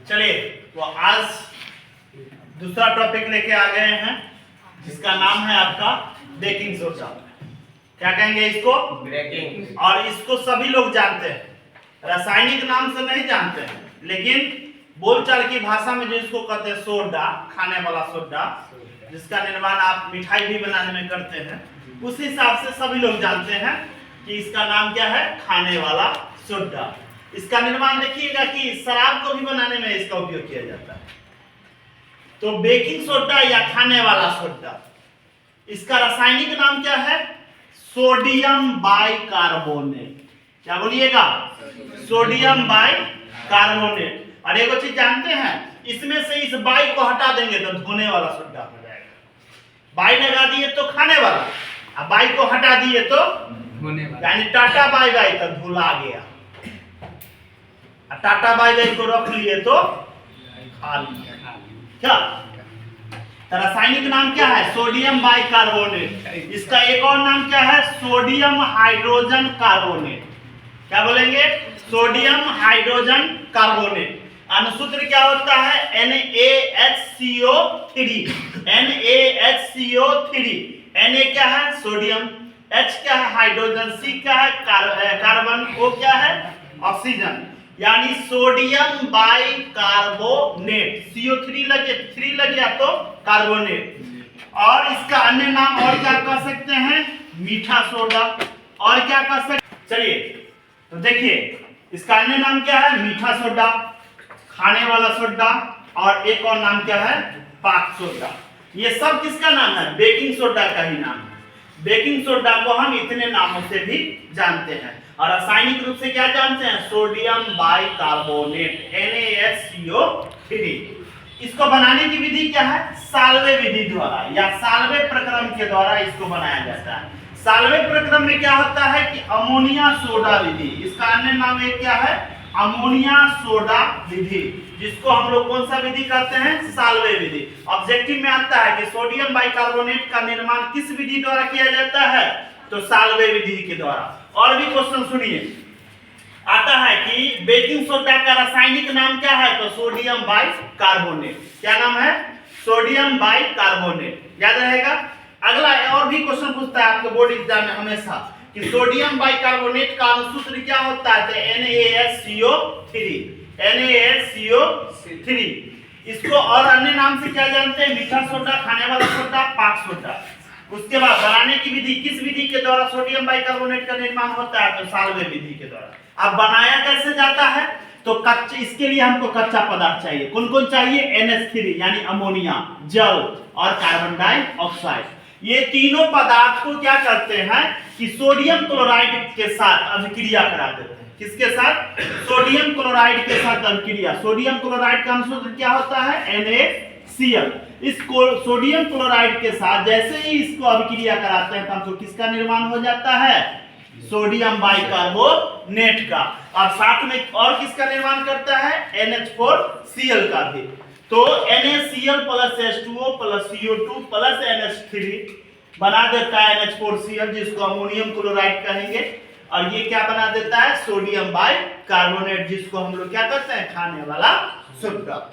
चलिए तो आज दूसरा टॉपिक लेके आ गए हैं जिसका नाम है आपका बेकिंग सोडा। क्या कहेंगे इसको? बेकिंग। और इसको सभी लोग जानते हैं, रासायनिक नाम से नहीं जानते हैं, लेकिन बोलचाल की भाषा में जो इसको कहते हैं सोडा, खाने वाला सोडा, जिसका निर्माण आप मिठाई भी बनाने में करते हैं, उस हिसाब से सभी लोग जानते हैं कि इसका नाम क्या है, खाने वाला सोडा। इसका निर्माण देखिएगा कि शराब को भी बनाने में इसका उपयोग किया जाता है। तो बेकिंग सोडा या खाने वाला सोडा, इसका रासायनिक नाम क्या है? Sodium bicarbonate. क्या बोलिएगा? Sodium bicarbonate. और एक चीज जानते हैं, इसमें से इस बाई को हटा देंगे तो धोने वाला सोडा हो जाएगा। बाई लगा दिए तो खाने वाला, अब बाई को हटा दिए तो धोने वाला, यानी टाटा बाई बाई तो धुला गया। टाटा बाई बाई को रख लिए तो खा लिया। क्या रासायनिक नाम क्या है? Sodium bicarbonate. इसका एक और नाम क्या है? Sodium hydrogen carbonate. क्या बोलेंगे? Sodium hydrogen carbonate. अनुसूत्र क्या होता है? NaHCO3। NaHCO3। Na क्या है? सोडियम। H क्या है? हाइड्रोजन। C क्या है? कार्बन। O क्या है? ऑक्सीजन। यानी सोडियम बाइकार्बोनेट। CO3 लग गया तो कार्बोनेट। और इसका अन्य नाम और क्या कह सकते हैं? मीठा सोडा। और क्या कह सकते? चलिए तो देखिए, इसका अन्य नाम क्या है? मीठा सोडा, खाने वाला सोडा, और एक और नाम क्या है? पाक सोडा। ये सब किसका नाम है? बेकिंग सोडा का ही नाम है। बेकिंग सोडा को हम इतने नामों से भी जानते हैं। और रासायनिक रूप से क्या जानते हैं? Sodium bicarbonate, NaHCO3। इसको बनाने की विधि क्या है? साल्वे विधि द्वारा या साल्वे प्रक्रम के द्वारा इसको बनाया जाता है। साल्वे प्रक्रम में क्या होता है कि अमोनिया सोडा विधि, इसका अन्य नाम एक क्या है? अमोनिया सोडा विधि, जिसको हम लोग कौन सा विधि कहते हैं? साल्वे विधि। ऑब्जेक्टिव में आता है कि सोडियम बाइकार्बोनेट का निर्माण किस विधि द्वारा किया जाता है? तो साल्वे विधि के द्वारा। और भी क्वेश्चन सुनिए, आता है कि बेकिंग सोडा का रासायनिक नाम क्या है? तो सोडियम बाइकार्बोनेट। क्या नाम है? Sodium bicarbonate. याद रहेगा। अगला और भी क्वेश्चन पूछता है आपके बोर्ड एग्जाम में हमेशा कि सोडियम बाइकार्बोनेट का अनुसूत्र क्या होता है? तो NaHCO3। NaHCO3। इसको और अन्य नाम से क्या जानते हैं? मीठा सोडा, खाने वाला सोडा, पाक सोडा। उसके बाद बनाने की विधि, किस विधि के द्वारा सोडियम बाइकार्बोनेट का निर्माण होता है? तो साल्वे विधि के द्वारा। अब बनाया कैसे जाता है? तो कच्चे, इसके लिए हमको कच्चा पदार्थ चाहिए। कौन कौन चाहिए? NH3 यानी अमोनिया, जल और कार्बन डाइऑक्साइड। ये तीनों पदार्थ को क्या करते हैं कि सोडियम क्लोराइड के साथ अभिक्रिया करा देते हैं। किसके साथ? सोडियम क्लोराइड के साथ अभिक्रिया। सोडियम क्लोराइड का अनुसूत्र क्या होता है? NaCl। इस सोडियम क्लोराइड के साथ जैसे ही इसको अभिक्रिया कराते हैं तो हमको किसका निर्माण हो जाता है? सोडियम बाइकार्बोनेट का। और साथ में और किसका निर्माण करता है? NH4Cl का भी। तो NaCl plus H2O plus CO2 plus NH3 बना देता है NH4Cl, जिसको अमोनियम क्लोराइड कहेंगे। और ये क्या बना देता है? सोडियम बाइकार्बोनेट, जिसको हम लोग क्या कहते हैं? खाने वाला सोडा।